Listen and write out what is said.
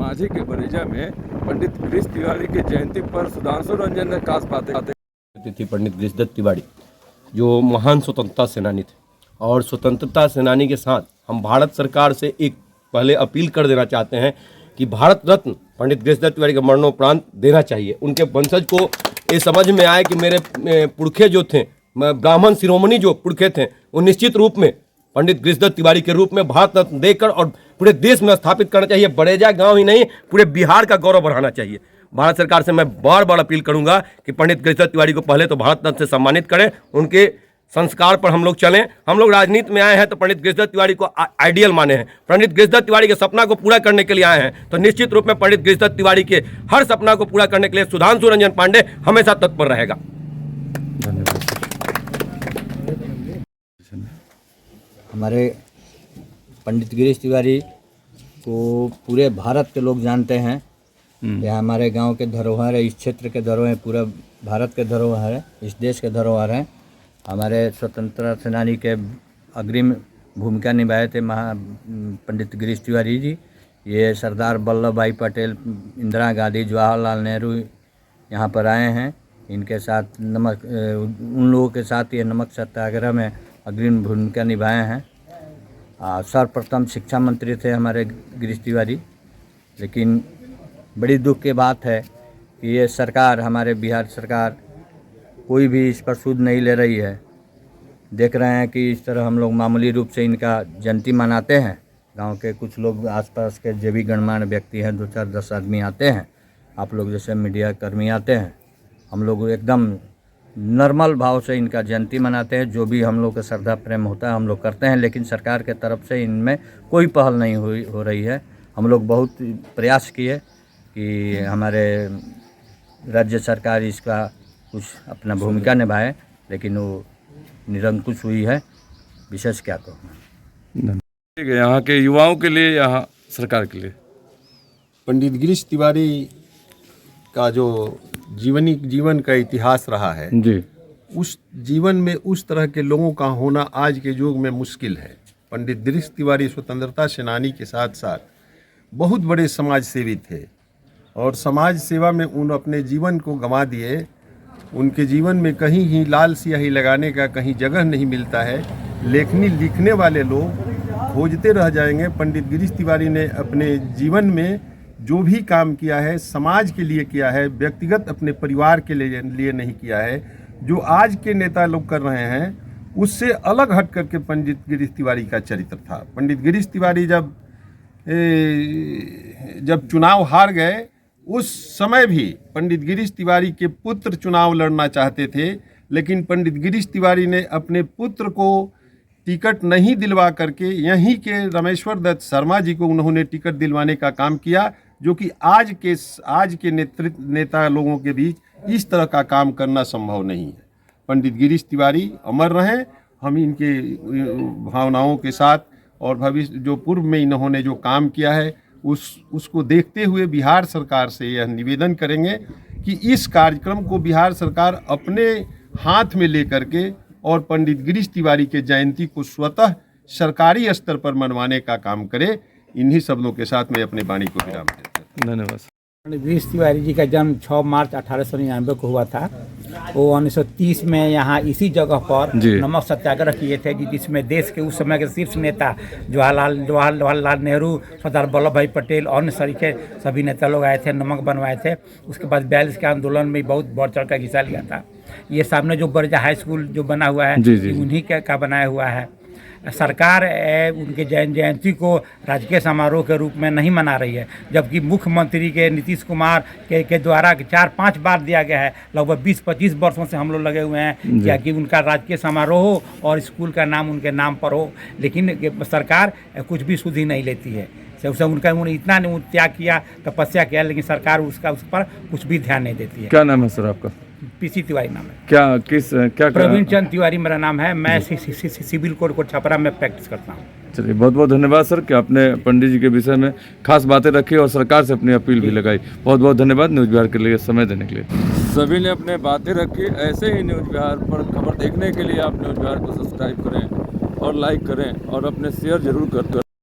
माझी के बरेजा में पंडित गिरीश तिवारी की जयंती पर सुधांशु रंजन ने खास बातें थी। पंडित गिरीश दत्त तिवारी जो महान स्वतंत्रता सेनानी थे, और स्वतंत्रता सेनानी के साथ हम भारत सरकार से एक पहले अपील कर देना चाहते हैं कि भारत रत्न पंडित गिरीश दत्त तिवारी का मरणोपरांत देना चाहिए। उनके वंशज को ये समझ में आए कि मेरे पुरखे जो थे, ब्राह्मण शिरोमणि जो पुरखे थे, वो निश्चित रूप में पंडित गिरीश दत्त तिवारी के रूप में भारत रत्न देकर और पूरे देश में स्थापित करना चाहिए। बड़ेजा गांव ही नहीं, पूरे बिहार का गौरव बढ़ाना चाहिए। भारत सरकार से मैं बार बार अपील करूंगा कि पंडित गिरीश दत्त तिवारी को पहले तो भारत रत्न से सम्मानित करें, उनके संस्कार पर हम लोग चलें। हम लोग राजनीति में आए हैं तो पंडित गिरीश दत्त तिवारी को आइडियल माने हैं, पंडित गिरीश दत्त तिवारी के सपना को पूरा करने के लिए आए हैं, तो निश्चित रूप में पंडित गिरीश दत्त तिवारी के हर सपना को पूरा करने के लिए सुधांशु रंजन पांडे हमेशा तत्पर रहेगा। हमारे पंडित गिरीश तिवारी को पूरे भारत के लोग जानते हैं। यह हमारे गांव के धरोहर है, इस क्षेत्र के धरोहर है, पूरा भारत के धरोहर है, इस देश के धरोहर है। हमारे स्वतंत्रता सेनानी के अग्रिम भूमिका निभाए थे पंडित गिरीश तिवारी जी। ये सरदार वल्लभ भाई पटेल, इंदिरा गांधी, जवाहरलाल नेहरू यहाँ पर आए हैं। इनके साथ उन लोगों के साथ ये नमक सत्याग्रह में अग्रिम भूमिका निभाए हैं। सर्वप्रथम शिक्षा मंत्री थे हमारे गिरीश तिवारी, लेकिन बड़ी दुख की बात है कि ये सरकार, हमारे बिहार सरकार, कोई भी इस पर सुध नहीं ले रही है। देख रहे हैं कि इस तरह हम लोग मामूली रूप से इनका जयंती मनाते हैं। गांव के कुछ लोग, आसपास के जो भी गणमान्य व्यक्ति हैं, 2-4-10 आदमी आते हैं, आप लोग जैसे मीडिया कर्मी आते हैं, हम लोग एकदम नॉर्मल भाव से इनका जयंती मनाते हैं। जो भी हम लोग का श्रद्धा प्रेम होता है हम लोग करते हैं, लेकिन सरकार के तरफ से इनमें कोई पहल नहीं हो रही है। हम लोग बहुत प्रयास किए कि हमारे राज्य सरकार इसका कुछ अपना भूमिका निभाए, लेकिन वो निरंकुश हुई है। विशेष क्या कहूँ। ठीक है, यहाँ के युवाओं के लिए, यहाँ सरकार के लिए पंडित गिरीश तिवारी का जो जीवन का इतिहास रहा है जी, उस जीवन में उस तरह के लोगों का होना आज के युग में मुश्किल है। पंडित गिरीश तिवारी स्वतंत्रता सेनानी के साथ साथ बहुत बड़े समाज सेवी थे, और समाज सेवा में उन अपने जीवन को गंवा दिए। उनके जीवन में कहीं ही लाल स्याही लगाने का कहीं जगह नहीं मिलता है। लेखनी लिखने वाले लोग खोजते रह जाएंगे। पंडित गिरीश तिवारी ने अपने जीवन में जो भी काम किया है समाज के लिए किया है, व्यक्तिगत अपने परिवार के लिए नहीं किया है। जो आज के नेता लोग कर रहे हैं उससे अलग हट करके पंडित गिरीश तिवारी का चरित्र था। पंडित गिरीश तिवारी जब चुनाव हार गए, उस समय भी पंडित गिरीश तिवारी के पुत्र चुनाव लड़ना चाहते थे, लेकिन पंडित गिरीश तिवारी ने अपने पुत्र को टिकट नहीं दिलवा करके यहीं के रामेश्वर दत्त शर्मा जी को उन्होंने टिकट दिलवाने का काम किया, जो कि आज के नेता लोगों के बीच इस तरह का काम करना संभव नहीं है। पंडित गिरीश तिवारी अमर रहें। हम इनके भावनाओं के साथ और भविष्य जो पूर्व में इन्होंने जो काम किया है उसको देखते हुए बिहार सरकार से यह निवेदन करेंगे कि इस कार्यक्रम को बिहार सरकार अपने हाथ में लेकर के और पंडित गिरीश तिवारी के जयंती को स्वतः सरकारी स्तर पर मनवाने का काम करे। इन्हीं शब्दों के साथ मैं अपने वाणी को विराम देता हूं। धन्यवाद। पंडित गिरीश तिवारी जी का जन्म 6 मार्च 1899 को हुआ था। वो 1930 में यहाँ इसी जगह पर नमक सत्याग्रह किए थे, जिसमें देश के उस समय के शीर्ष नेता जवाहरलाल नेहरू, सरदार वल्लभ भाई पटेल और अन्य सभी नेता लोग आए थे, नमक बनवाए थे। उसके बाद 42 के आंदोलन में बहुत बढ़ चढ़ का हिस्सा लिया था। ये सामने जो बरेजा हाई स्कूल जो बना हुआ है, उन्हीं का बनाया हुआ है। सरकार उनके जयंती को राजकीय समारोह के रूप में नहीं मना रही है, जबकि मुख्यमंत्री के नीतीश कुमार के द्वारा 4-5 बार दिया गया है। लगभग 20-25 वर्षों से हम लोग लगे हुए हैं कि उनका राजकीय समारोह हो और स्कूल का नाम उनके नाम पर हो, लेकिन सरकार कुछ भी सुध ही नहीं लेती है। उन्होंने इतना त्याग किया, तपस्या किया, लेकिन सरकार उस पर कुछ भी ध्यान नहीं देती है। क्या नाम है सर आपका? पीसी तिवारी नाम है। क्या प्रवीण चंद तिवारी मेरा नाम है। मैं सिविल कोड को छपरा में प्रैक्टिस करता हूँ। चलिए, बहुत बहुत धन्यवाद सर कि आपने पंडित जी के विषय में खास बातें रखी और सरकार से अपनी अपील भी लगाई। बहुत बहुत धन्यवाद न्यूज़ बिहार के लिए समय देने के लिए। सभी ने अपने बातें रखी। ऐसे ही न्यूज़ बिहार पर खबर देखने के लिए आप न्यूज़ बिहार को सब्सक्राइब करें और लाइक करें और अपने शेयर जरूर करते